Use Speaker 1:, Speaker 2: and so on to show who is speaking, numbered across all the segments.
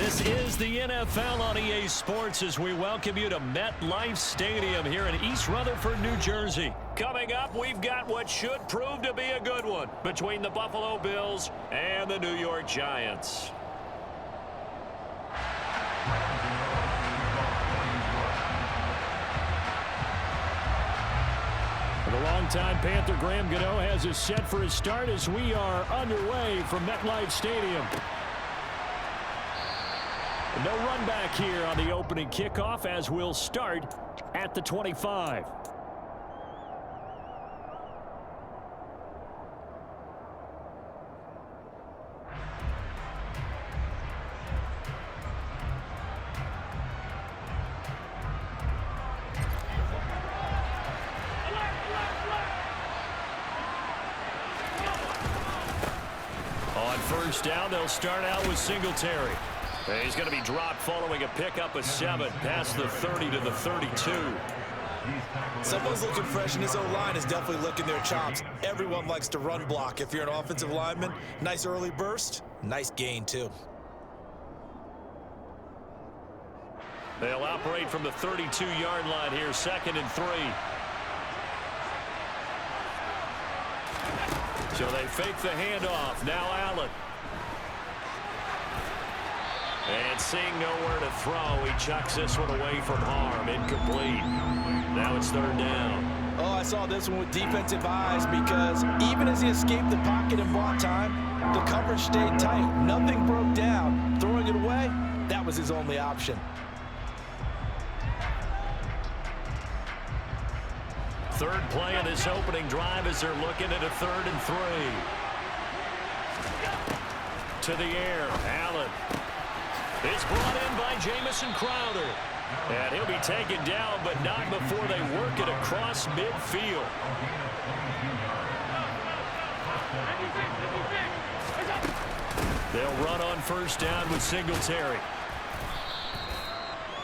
Speaker 1: This is the NFL on EA Sports as we welcome you to MetLife Stadium here in East Rutherford, New Jersey. Coming up, we've got what should prove to be a good one between the Buffalo Bills and the New York Giants. The longtime Panther Graham Gano has us set for his start as we are underway from MetLife Stadium. No run back here on the opening kickoff as we'll start at the 25. On first down, they'll start out with Singletary. He's going to be dropped following a pickup of 7 past the 30 to the 32.
Speaker 2: Someone's looking fresh, and his O-line is definitely licking their chops. Everyone likes to run block. If you're an offensive lineman, nice early burst, nice gain too.
Speaker 1: They'll operate from the 32-yard line here, 2nd and 3. So they fake the handoff. Now Allen. And seeing nowhere to throw, he chucks this one away from harm. Incomplete. Now it's 3rd down.
Speaker 2: Oh, I saw this one with defensive eyes because even as he escaped the pocket and bought time, the coverage stayed tight. Nothing broke down. Throwing it away, that was his only option.
Speaker 1: Third play of this opening drive as they're looking at a 3rd and 3. To the air, Allen. It's brought in by Jamison Crowder. And he'll be taken down, but not before they work it across midfield. They'll run on first down with Singletary.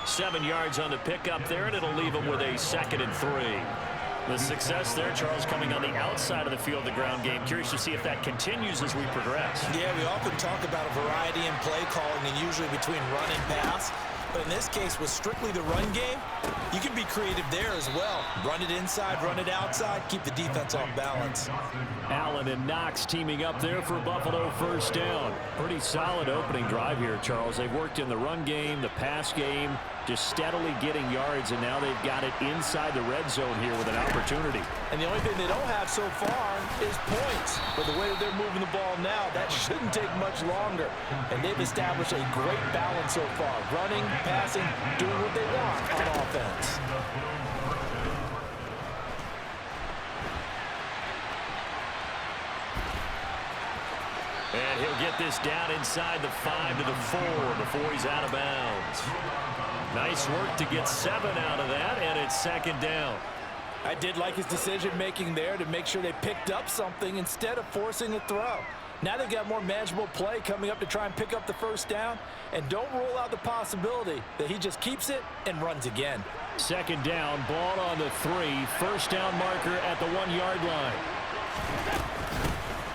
Speaker 1: 7 yards on the pickup there, and it'll leave them with a 2nd and 3. The success there, Charles, coming on the outside of the field, the ground game. Curious to see if that continues as we progress.
Speaker 2: Yeah, we often talk about a variety in play calling and usually between run and pass. But in this case, with strictly the run game, you can be creative there as well. Run it inside, run it outside, keep the defense off balance.
Speaker 1: Allen and Knox teaming up there for Buffalo first down. Pretty solid opening drive here, Charles. They've worked in the run game, the pass game, just steadily getting yards, and now they've got it inside the red zone here with an opportunity.
Speaker 2: And the only thing they don't have so far is points. But the way that they're moving the ball now, that shouldn't take much longer. And they've established a great balance so far. Running, passing, doing what they want on offense.
Speaker 1: And he'll get this down inside the 5 to the 4 before he's out of bounds. Nice work to get 7 out of that, and it's 2nd down.
Speaker 2: I did like his decision-making there to make sure they picked up something instead of forcing a throw. Now they've got more manageable play coming up to try and pick up the first down, and don't rule out the possibility that he just keeps it and runs again.
Speaker 1: 2nd down, ball on the 3, first down marker at the 1-yard line.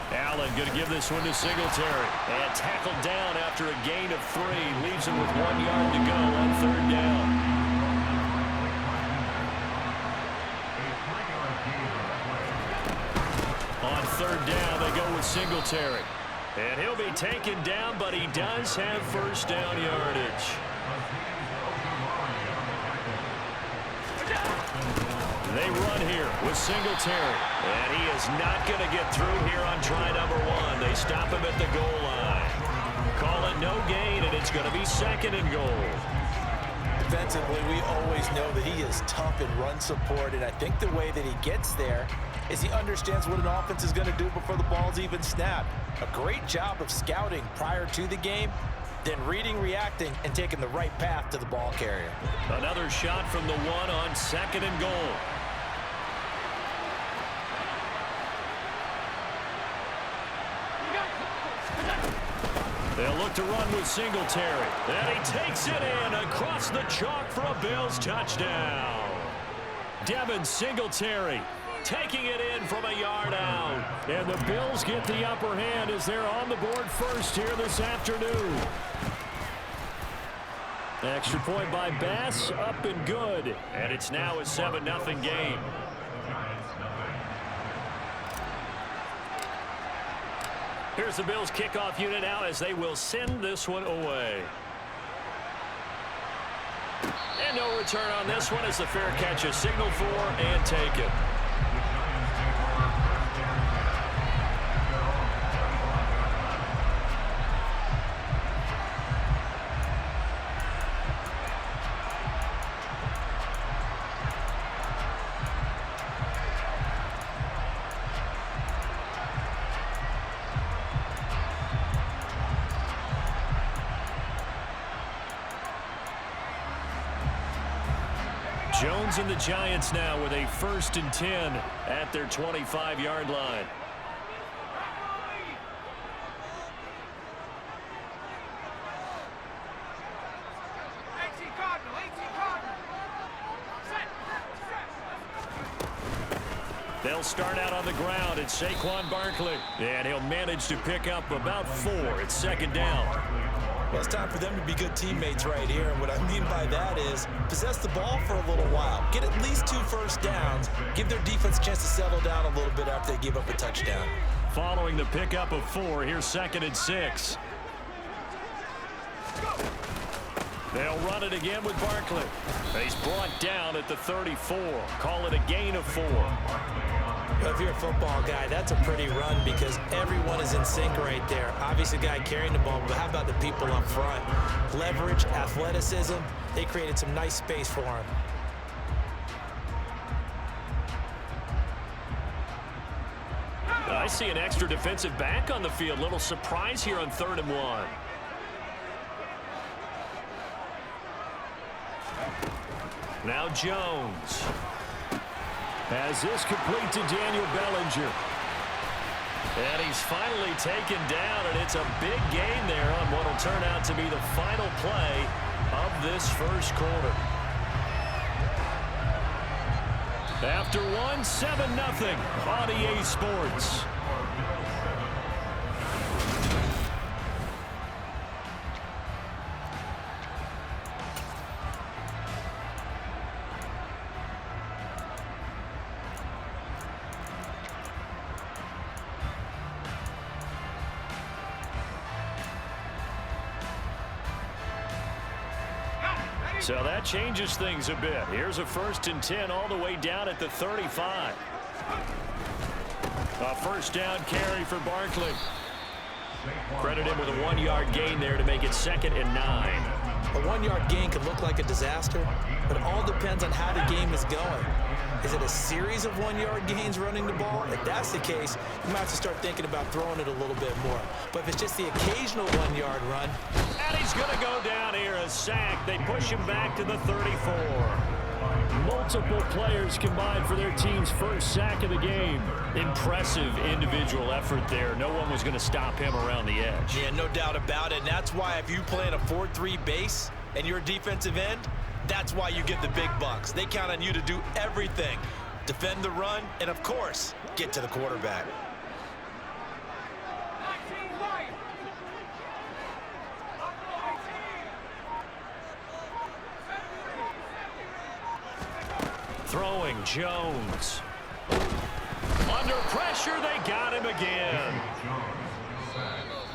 Speaker 1: Allen going to give this one to Singletary. And tackled down after a gain of 3. Leaves him with 1 yard to go on 3rd down. On 3rd down, they go with Singletary. And he'll be taken down, but he does have first down yardage. They run here with Singletary. And he is not going to get through here on try number 1. They stop him at the goal line. Call it no gain, and it's going to be 2nd and goal.
Speaker 2: Defensively, we always know that he is tough in run support, and I think the way that he gets there is he understands what an offense is going to do before the ball's even snapped. A great job of scouting prior to the game, then reading, reacting, and taking the right path to the ball carrier.
Speaker 1: Another shot from the 1 on 2nd and goal. They'll look to run with Singletary. And he takes it in across the chalk for a Bills touchdown. Devin Singletary taking it in from a yard out. And the Bills get the upper hand as they're on the board first here this afternoon. Extra point by Bass, up and good. And it's now a 7-0 game. Here's the Bills kickoff unit now as they will send this one away. And no return on this one as the fair catch is signaled for and taken. Jones and the Giants now with a 1st and 10 at their 25-yard line. They'll start out on the ground. It's Saquon Barkley, and he'll manage to pick up about 4. It's 2nd down.
Speaker 2: Well, it's time for them to be good teammates right here. And what I mean by that is possess the ball for a little while. Get at least 2 first downs. Give their defense a chance to settle down a little bit after they give up a touchdown.
Speaker 1: Following the pickup of 4, here's 2nd and 6. They'll run it again with Barkley. He's brought down at the 34. Call it a gain of 4.
Speaker 2: Well, if you're a football guy, that's a pretty run because everyone is in sync right there. Obviously, the guy carrying the ball, but how about the people up front? Leverage, athleticism, they created some nice space for him.
Speaker 1: I see an extra defensive back on the field. Little surprise here on 3rd and 1. Now Jones has this complete to Daniel Bellinger. And he's finally taken down, and it's a big gain there on what will turn out to be the final play of this 1st quarter. After 1, 7-0 on EA Sports. So that changes things a bit. Here's a 1st and 10 all the way down at the 35. A 1st down carry for Barkley. Credit him with a 1-yard gain there to make it 2nd and 9.
Speaker 2: A 1-yard gain could look like a disaster, but it all depends on how the game is going. Is it a series of 1-yard gains running the ball? If that's the case, you might have to start thinking about throwing it a little bit more. But if it's just the occasional 1-yard run.
Speaker 1: And he's going to go down here, a sack. They push him back to the 34. Multiple players combined for their team's 1st sack of the game. Impressive individual effort there. No one was going to stop him around the edge.
Speaker 2: Yeah, no doubt about it. And that's why if you play in a 4-3 base and you're a defensive end, that's why you get the big bucks. They count on you to do everything. Defend the run, and of course, get to the quarterback.
Speaker 1: Throwing Jones. Under pressure, they got him again.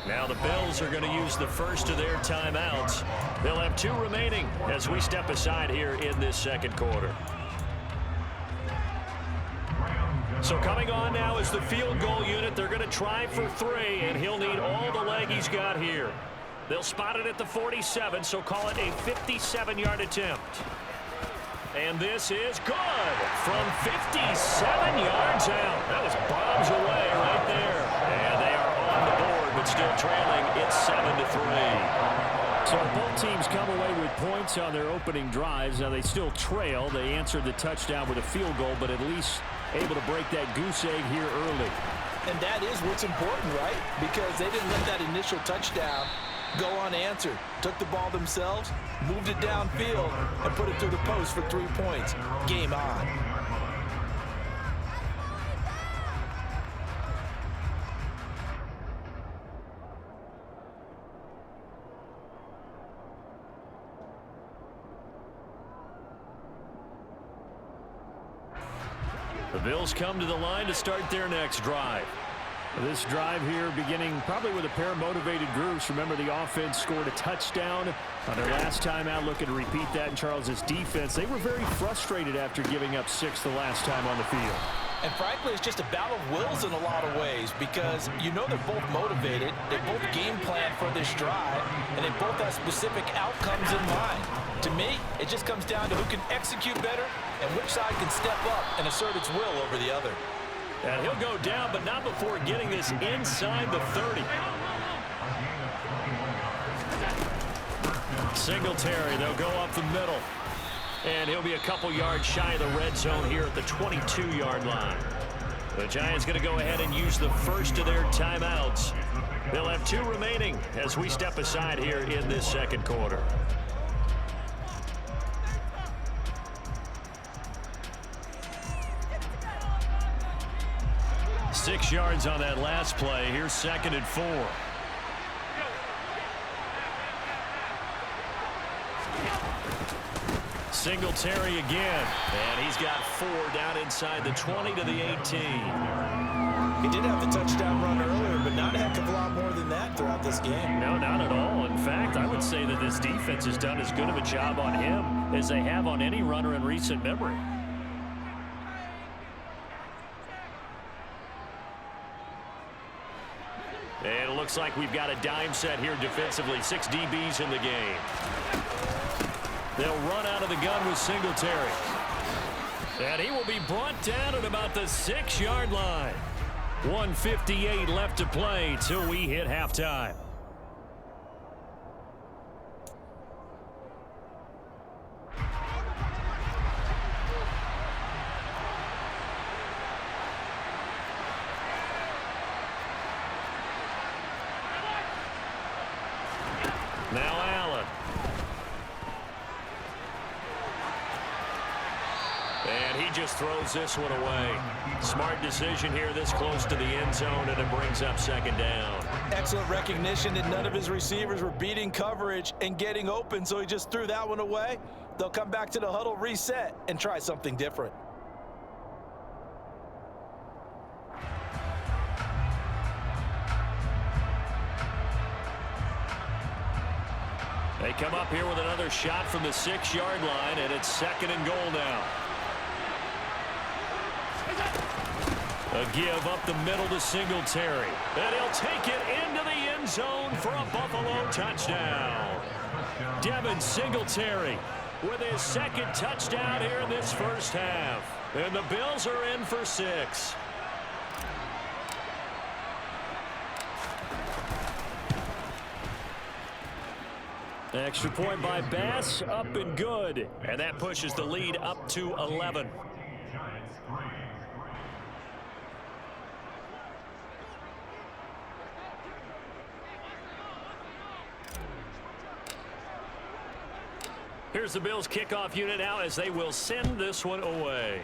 Speaker 1: Now the Bills are going to use the first of their timeouts. They'll have 2 remaining as we step aside here in this 2nd quarter. So coming on now is the field goal unit. They're going to try for 3, and he'll need all the leg he's got here. They'll spot it at the 47, so call it a 57-yard attempt. And this is good from 57 yards out. That was bombs away right there. And they are on the board, but still trailing. It's 7-3. So both teams come away with points on their opening drives. Now they still trail. They answered the touchdown with a field goal, but at least able to break that goose egg here early.
Speaker 2: And that is what's important, right? Because they didn't let that initial touchdown go unanswered. Took the ball themselves, moved it downfield, and put it through the post for 3 points. Game on.
Speaker 1: The Bills come to the line to start their next drive.
Speaker 3: This drive here beginning probably with a pair of motivated groups. Remember, the offense scored a touchdown on their last time out, looking to repeat that in Charles's defense. They were very frustrated after giving up 6 the last time on the field.
Speaker 2: And frankly, it's just a battle of wills in a lot of ways because you know they're both motivated, they both game plan for this drive, and they both have specific outcomes in mind. To me, it just comes down to who can execute better and which side can step up and assert its will over the other.
Speaker 1: And he'll go down, but not before getting this inside the 30. Singletary, they'll go up the middle. And he'll be a couple yards shy of the red zone here at the 22-yard line. The Giants going to go ahead and use the first of their timeouts. They'll have 2 remaining as we step aside here in this second quarter. Six yards on that last play. Here's 2nd and 4. Singletary again, and he's got 4 down inside the 20 to the 18.
Speaker 2: He did have the touchdown run earlier, but not a heck of a lot more than that throughout this game.
Speaker 1: No, not at all. In fact, I would say that this defense has done as good of a job on him as they have on any runner in recent memory. And it looks like we've got a dime set here defensively. 6 DBs in the game. They'll run out of the gun with Singletary. And he will be brought down at about the 6-yard line. 1:58 left to play till we hit halftime. Now Allen. And he just throws this one away. Smart decision here this close to the end zone, and it brings up 2nd down.
Speaker 2: Excellent recognition that none of his receivers were beating coverage and getting open, so he just threw that one away. They'll come back to the huddle, reset, and try something different.
Speaker 1: They come up here with another shot from the 6-yard line, and it's 2nd and goal now. A give up the middle to Singletary. And he'll take it into the end zone for a Buffalo touchdown. Devin Singletary with his 2nd touchdown here in this first half. And the Bills are in for 6. Extra point by Bass, up and good. And that pushes the lead up to 11. Here's the Bills kickoff unit now as they will send this one away.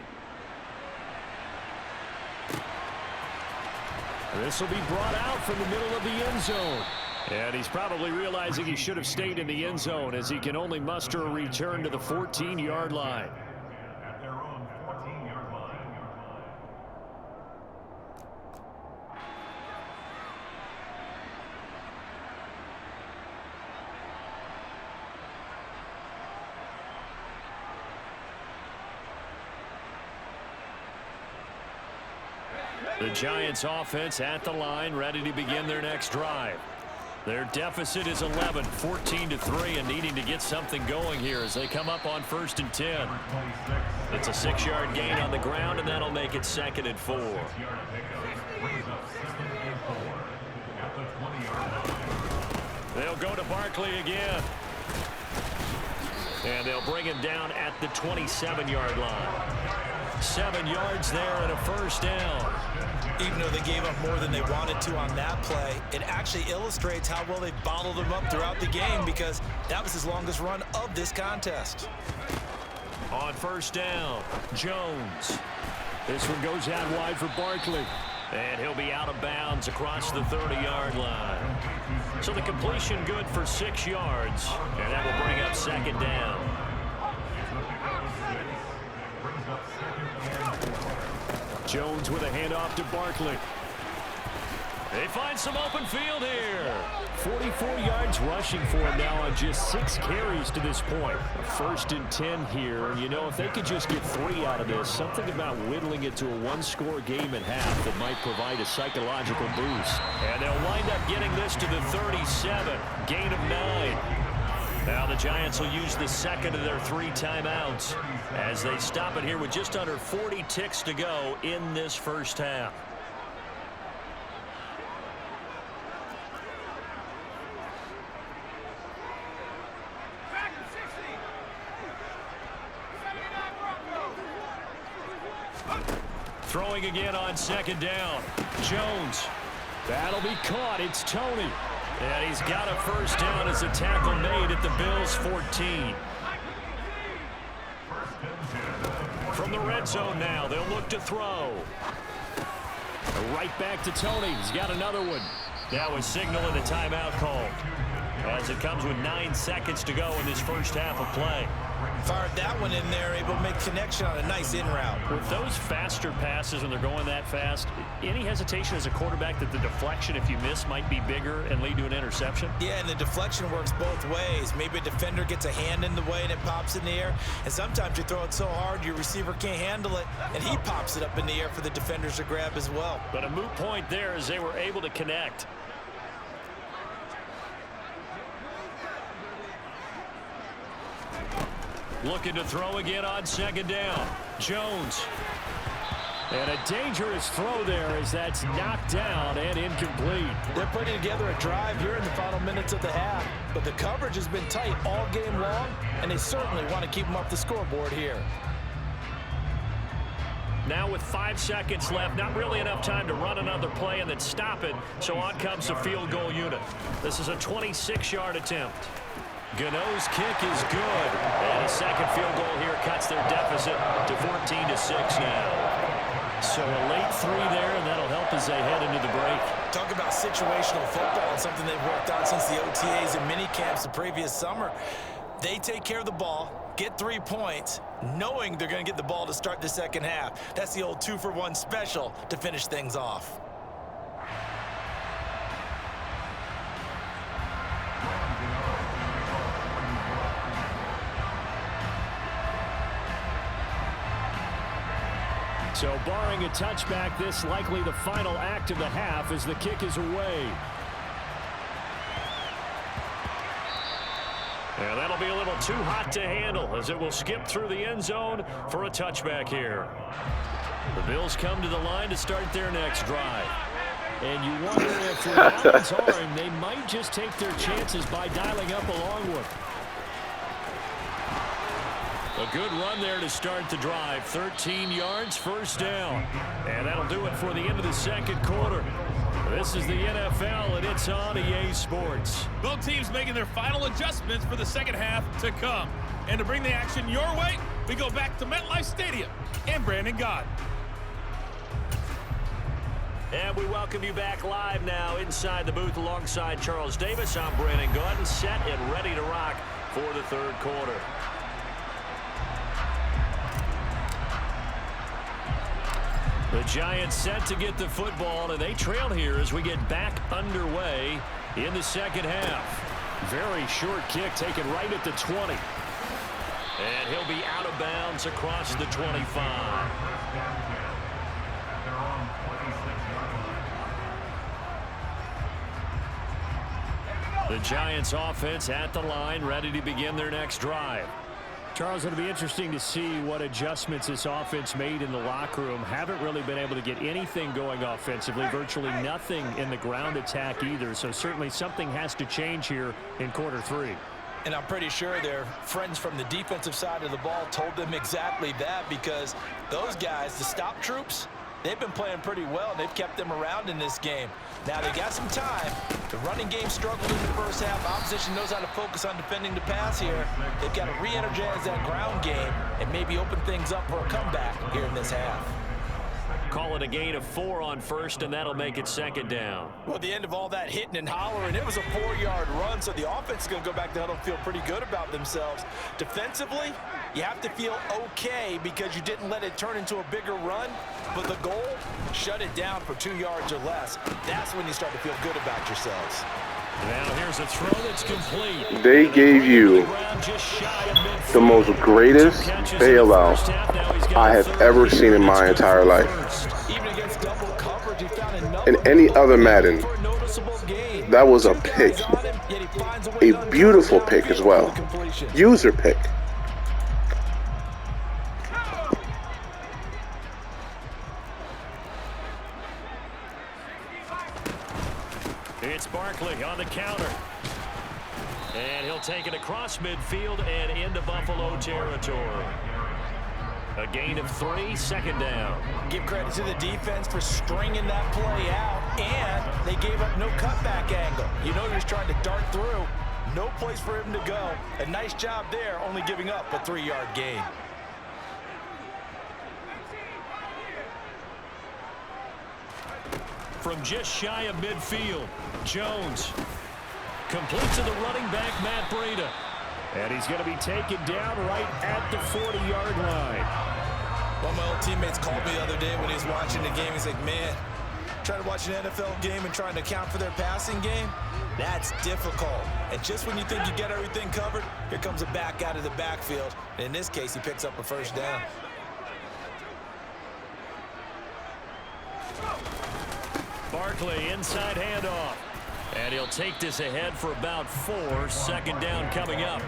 Speaker 1: This will be brought out from the middle of the end zone. And he's probably realizing he should have stayed in the end zone as he can only muster a return to the 14-yard line. The Giants offense at the line, ready to begin their next drive. Their deficit is 11, 14-3, and needing to get something going here as they come up on 1st and 10. It's a 6-yard gain on the ground, and that'll make it 2nd and 4. They'll go to Barkley again. And they'll bring him down at the 27-yard line. 7 yards there and a first down.
Speaker 2: Even though they gave up more than they wanted to on that play, it actually illustrates how well they bottled him up throughout the game because that was his longest run of this contest.
Speaker 1: On 1st down, Jones. This one goes out wide for Barkley. And he'll be out of bounds across the 30-yard line. So the completion good for 6 yards. And that will bring up 2nd down.
Speaker 3: Jones with a handoff to Barkley.
Speaker 1: They find some open field here.
Speaker 3: 44 yards rushing for him now on just 6 carries to this point. A 1st and 10 here. And, you know, if they could just get 3 out of this, something about whittling it to a 1-score game at half that might provide a psychological boost.
Speaker 1: And they'll wind up getting this to the 37. Gain of 9. Now the Giants will use the second of their 3 timeouts as they stop it here with just under 40 ticks to go in this first half. Throwing again on 2nd down. Jones.
Speaker 3: That'll be caught. It's Tony.
Speaker 1: And he's got a 1st down as a tackle made at the Bills' 14. From the red zone now, they'll look to throw.
Speaker 3: Right back to Tony. He's got another one.
Speaker 1: Now a signal and a timeout called as it comes with 9 seconds to go in this first half of play.
Speaker 2: Fired that one in there, able to make connection on a nice in route.
Speaker 3: With those faster passes when they're going that fast, any hesitation as a quarterback that the deflection, if you miss, might be bigger and lead to an interception?
Speaker 2: Yeah, and the deflection works both ways. Maybe a defender gets a hand in the way and it pops in the air. And sometimes you throw it so hard your receiver can't handle it, and he pops it up in the air for the defenders to grab as well.
Speaker 1: But a moot point there as they were able to connect. Looking to throw again on 2nd down. Jones.
Speaker 3: And a dangerous throw there as that's knocked down and incomplete.
Speaker 2: They're putting together a drive here in the final minutes of the half, but the coverage has been tight all game long, and they certainly want to keep them up the scoreboard here.
Speaker 1: Now with 5 seconds left, not really enough time to run another play and then stop it, so on comes the field goal unit. This is a 26-yard attempt. Gano's kick is good, and a second field goal here cuts their deficit to 14-6 now. So a late 3 there, and that'll help as they head into the break.
Speaker 2: Talk about situational football, something they've worked on since the OTAs and mini camps the previous summer. They take care of the ball, get 3 points, knowing they're going to get the ball to start the second half. That's the old 2-for-1 special to finish things off.
Speaker 3: So barring a touchback, this likely the final act of the half as the kick is away.
Speaker 1: And that'll be a little too hot to handle as it will skip through the end zone for a touchback here. The Bills come to the line to start their next drive.
Speaker 3: And you wonder if with Allen's arm, they might just take their chances by dialing up a long one.
Speaker 1: A good run there to start the drive. 13 yards, 1st down. And that'll do it for the end of the second quarter. This is the NFL, and it's on EA Sports.
Speaker 4: Both teams making their final adjustments for the second half to come. And to bring the action your way, we go back to MetLife Stadium and Brandon Gott.
Speaker 1: And we welcome you back live now inside the booth alongside Charles Davis. I'm Brandon Gott, set and ready to rock for the third quarter. The Giants set to get the football, and they trail here as we get back underway in the second half.
Speaker 3: Very short kick taken right at the 20.
Speaker 1: And he'll be out of bounds across the 25. The Giants offense at the line, ready to begin their next drive.
Speaker 3: Charles, it'll be interesting to see what adjustments this offense made in the locker room. Haven't really been able to get anything going offensively, virtually nothing in the ground attack either. So certainly something has to change here in quarter 3.
Speaker 2: And I'm pretty sure their friends from the defensive side of the ball told them exactly that, because those guys, the stop troops, they've been playing pretty well, and they've kept them around in this game. Now, they got some time. The running game struggled in the first half. Opposition knows how to focus on defending the pass here. They've got to re-energize that ground game and maybe open things up for a comeback here in this half.
Speaker 1: Call it a gain of 4 on first, and that'll make it second down.
Speaker 2: Well, at the end of all that hitting and hollering, it was a 4-yard run, so the offense is going to go back to huddle and feel pretty good about themselves. Defensively, you have to feel okay because you didn't let it turn into a bigger run, but the goal, shut it down for 2 yards or less. That's when you start to feel good about yourselves.
Speaker 1: Now here's a throw that's complete.
Speaker 5: They gave you the most greatest bailout I have ever seen in my entire life. In any other Madden, that was a pick. A beautiful pick as well. User pick.
Speaker 1: It's Barkley on the counter. And he'll take it across midfield and into Buffalo territory. A gain of 3, second down.
Speaker 2: Give credit to the defense for stringing that play out, and they gave up no cutback angle. You know he's trying to dart through. No place for him to go. A nice job there, only giving up a 3-yard gain.
Speaker 1: From just shy of midfield, Jones completes to the running back, Matt Breida.
Speaker 3: And he's going to be taken down right at the 40-yard line.
Speaker 2: One of my old teammates called me the other day when he was watching the game. He's like, man, trying to watch an NFL game and trying to account for their passing game, that's difficult. And just when you think you get everything covered, here comes a back out of the backfield. And in this case, he picks up a first down.
Speaker 1: Barkley, inside handoff. And he'll take this ahead for about 4. Second down coming up.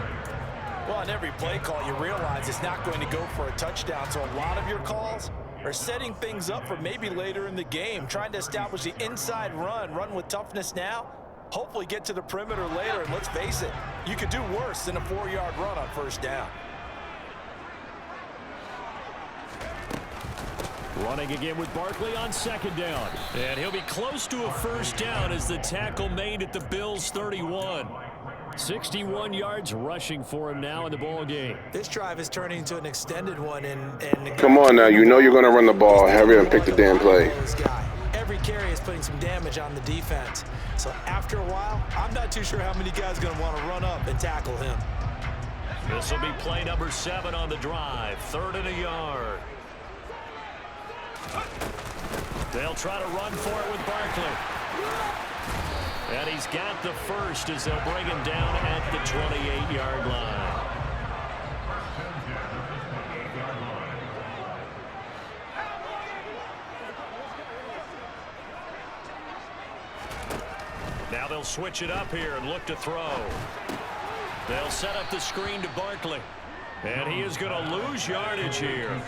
Speaker 2: Well, on every play call, you realize it's not going to go for a touchdown. So a lot of your calls are setting things up for maybe later in the game, trying to establish the inside run with toughness now, hopefully get to the perimeter later. And let's face it, you could do worse than a 4-yard run on first down.
Speaker 3: Running again with Barkley on second down.
Speaker 1: And he'll be close to a first down as the tackle made at the Bills' 31.
Speaker 3: 61 yards rushing for him now in the ball game.
Speaker 2: This drive is turning into an extended one.
Speaker 5: Come on now, you know you're going to run the ball. Hurry up and pick the damn play.
Speaker 2: Every carry is putting some damage on the defense. So after a while, I'm not too sure how many guys are going to want to run up and tackle him.
Speaker 1: This will be play number 7 on the drive. 3rd and a yard. They'll try to run for it with Barkley. And he's got the first as they'll bring him down at the 28-yard line. Now they'll switch it up here and look to throw. They'll set up the screen to Barkley. And he is going to lose yardage here.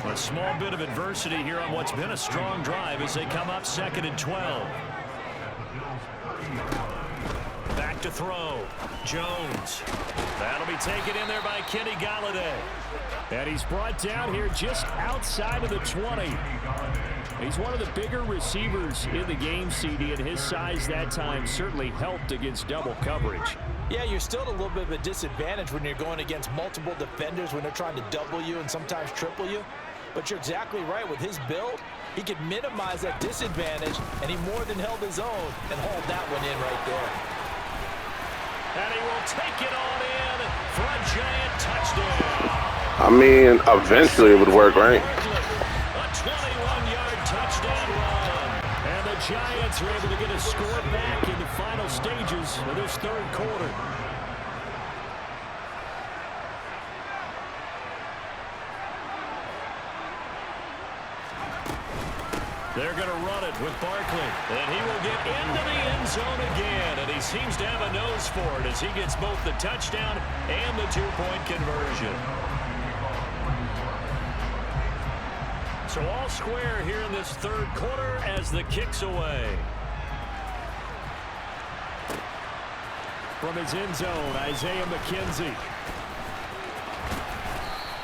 Speaker 1: A small bit of adversity here on what's been a strong drive as they come up 2nd and 12. Back to throw. Jones. That'll be taken in there by Kenny Golladay.
Speaker 3: And he's brought down here just outside of the 20. He's one of the bigger receivers in the game, CD, and his size that time certainly helped against double coverage.
Speaker 2: Yeah, you're still at a little bit of a disadvantage when you're going against multiple defenders when they're trying to double you and sometimes triple you. But you're exactly right. With his build, he could minimize that disadvantage, and he more than held his own and hauled that one in right there.
Speaker 1: And he will take it on in for a giant touchdown.
Speaker 5: I mean, eventually it would work, right?
Speaker 1: A 21-yard touchdown run.
Speaker 3: And the Giants are able to get a score back in the final stages of this 3rd quarter.
Speaker 1: They're going to run it with Barkley. And he will get into the end zone again. And he seems to have a nose for it as he gets both the touchdown and the 2-point conversion. So all square here in this 3rd quarter as the kick's away.
Speaker 3: From his end zone, Isaiah McKenzie.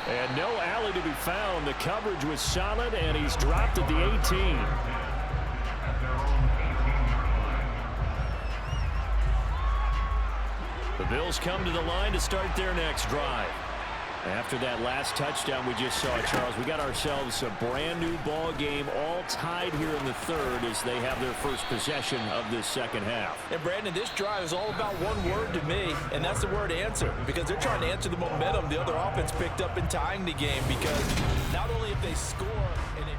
Speaker 3: And no alley to be found. The coverage was solid, and he's dropped at the 18. The Bills come to the line to start their next drive. After that last touchdown we just saw, Charles, we got ourselves a brand new ball game, all tied here in the third as they have their first possession of this second half.
Speaker 2: And Brandon, this drive is all about one word to me, and that's the word answer, because they're trying to answer the momentum the other offense picked up in tying the game, because not only if they score and it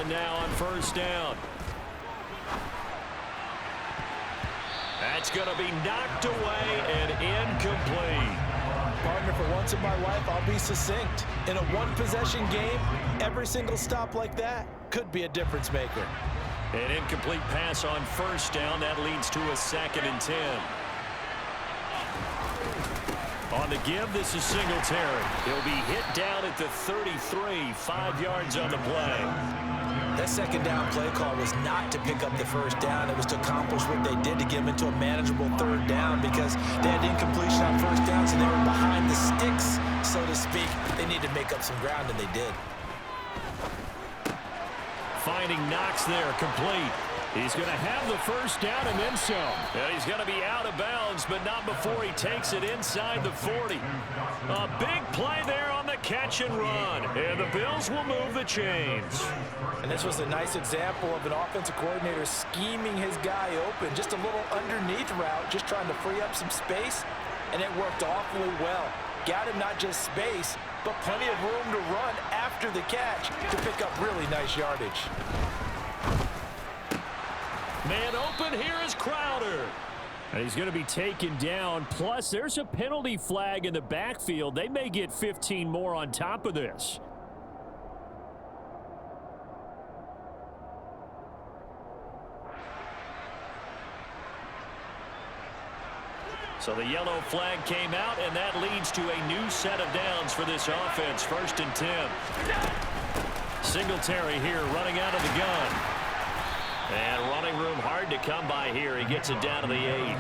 Speaker 1: now on first down. That's going to be knocked away and incomplete.
Speaker 2: Partner, for once in my life, I'll be succinct. In a one-possession game, every single stop like that could be a difference maker.
Speaker 1: An incomplete pass on first down. That leads to a 2nd and 10. On the give, this is Singletary. He'll be hit down at the 33, 5 yards on the play.
Speaker 2: That second down play call was not to pick up the first down. It was to accomplish what they did to get them into a manageable third down, because they had incompletion on first downs and they were behind the sticks, so to speak. They needed to make up some ground, and they did.
Speaker 1: Finding Knox there, complete. He's going to have the first down and then some. And he's going to be out of bounds, but not before he takes it inside the 40. A big play there on the catch and run. And the Bills will move the chains.
Speaker 2: And this was a nice example of an offensive coordinator scheming his guy open. Just a little underneath route, just trying to free up some space. And it worked awfully well. Got him not just space, but plenty of room to run after the catch to pick up really nice yardage.
Speaker 1: Man open, here is Crowder.
Speaker 3: And he's going to be taken down. Plus, there's a penalty flag in the backfield. They may get 15 more on top of this.
Speaker 1: So the yellow flag came out, and that leads to a new set of downs for this offense. 1st and 10. Singletary here running out of the gun. And running room hard to come by here. He gets it down to the 8.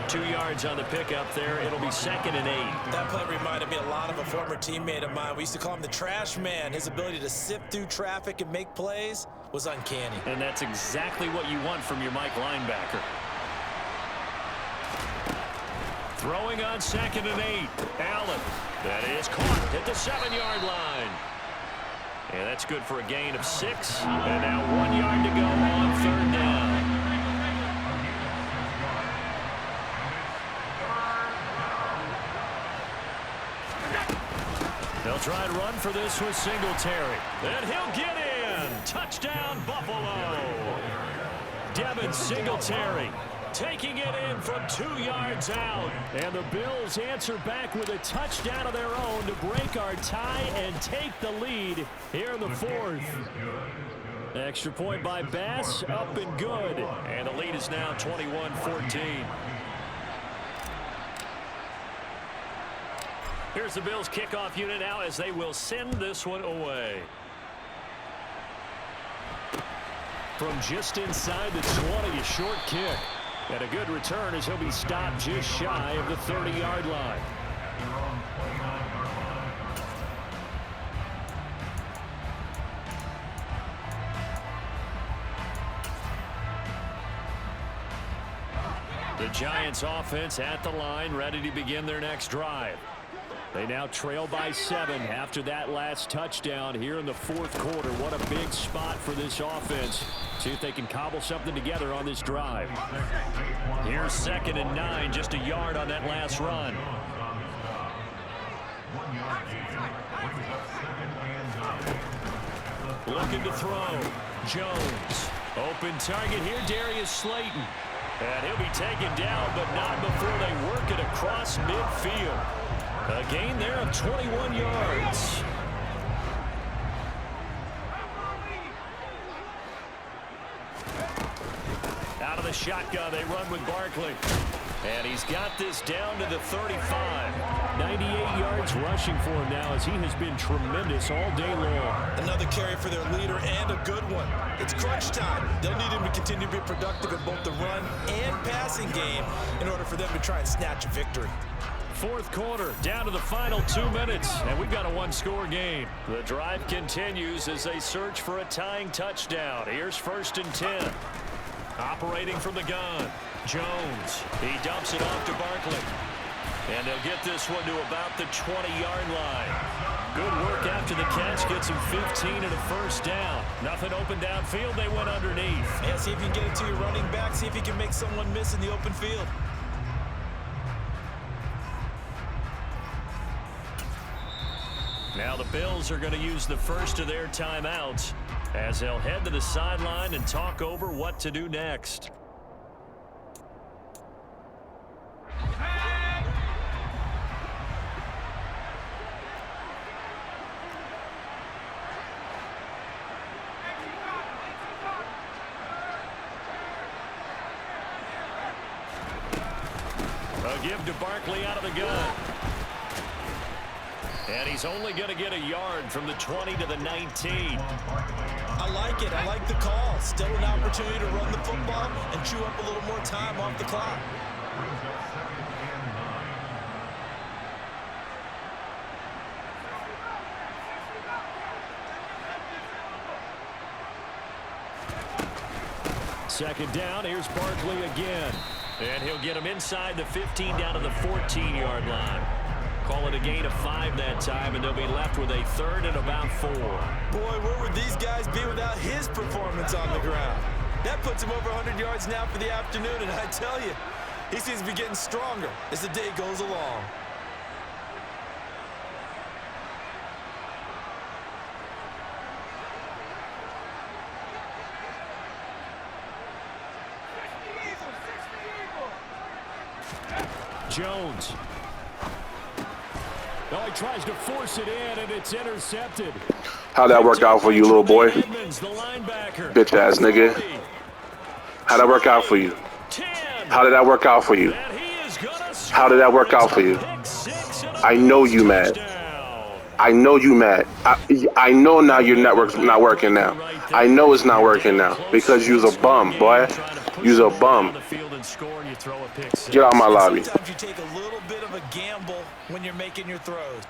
Speaker 1: 2 yards on the pickup there. It'll be 2nd and 8.
Speaker 2: That play reminded me a lot of a former teammate of mine. We used to call him the trash man. His ability to sift through traffic and make plays was uncanny.
Speaker 1: And that's exactly what you want from your Mike linebacker. Throwing on 2nd and 8. Allen. That is caught at the 7-yard line. And that's good for a gain of 6. And now 1 yard to go on 3rd down. They'll try and run for this with Singletary. And he'll get in. Touchdown, Buffalo. Devin Singletary taking it in from 2 yards out.
Speaker 3: And the Bills answer back with a touchdown of their own to break our tie and take the lead here in the 4th. Extra point by Bass, up and good.
Speaker 1: And the lead is now 21-14. Here's the Bills kickoff unit now as they will send this one away. From just inside the 20, a short kick. And a good return as he'll be stopped just shy of the 30-yard line. The Giants offense at the line, ready to begin their next drive. They now trail by 7 after that last touchdown here in the 4th quarter. What a big spot for this offense. See if they can cobble something together on this drive. Here's 2nd and 9, just a yard on that last run. Looking to throw. Jones. Open target here, Darius Slayton. And he'll be taken down, but not before they work it across midfield. A gain there of 21 yards. Out of the shotgun, they run with Barkley. And he's got this down to the 35.
Speaker 3: 98 yards rushing for him now as he has been tremendous all day long.
Speaker 2: Another carry for their leader and a good one. It's crunch time. They'll need him to continue to be productive in both the run and passing game in order for them to try and snatch a victory.
Speaker 1: Fourth quarter, down to the final 2 minutes, and we've got a one-score game. The drive continues as they search for a tying touchdown. Here's 1st and 10. Operating from the gun, Jones. He dumps it off to Barkley. And they'll get this one to about the 20-yard line. Good work after the catch. Gets him 15 and a first down. Nothing open downfield. They went underneath.
Speaker 2: Yeah, see if you can get it to your running back. See if you can make someone miss in the open field.
Speaker 1: Now the Bills are going to use the first of their timeouts as they'll head to the sideline and talk over what to do next. A give to Barkley out of the gun. And he's only going to get a yard from the 20 to the 19.
Speaker 2: I like it. I like the call. Still an opportunity to run the football and chew up a little more time off the clock.
Speaker 3: Second down, here's Barkley again.
Speaker 1: And he'll get him inside the 15 down to the 14-yard line. Call it a gain of 5 that time, and they'll be left with a 3rd and about 4.
Speaker 2: Boy, where would these guys be without his performance on the ground? That puts him over 100 yards now for the afternoon, and I tell you, he seems to be getting stronger as the day goes along.
Speaker 3: Jones. Oh, he tries to force it in, and it's intercepted.
Speaker 5: How'd that work out for you, little boy? Bitch ass nigga. How'd that work out for you? How did that work out for you? How did that work out for you? I know you mad. I know you mad. I know now your network's not working now. I know it's not working now because you's a bum, boy. You's a bum. Get out of my lobby.
Speaker 2: Sometimes you take a little bit of a gamble when you're making your throws.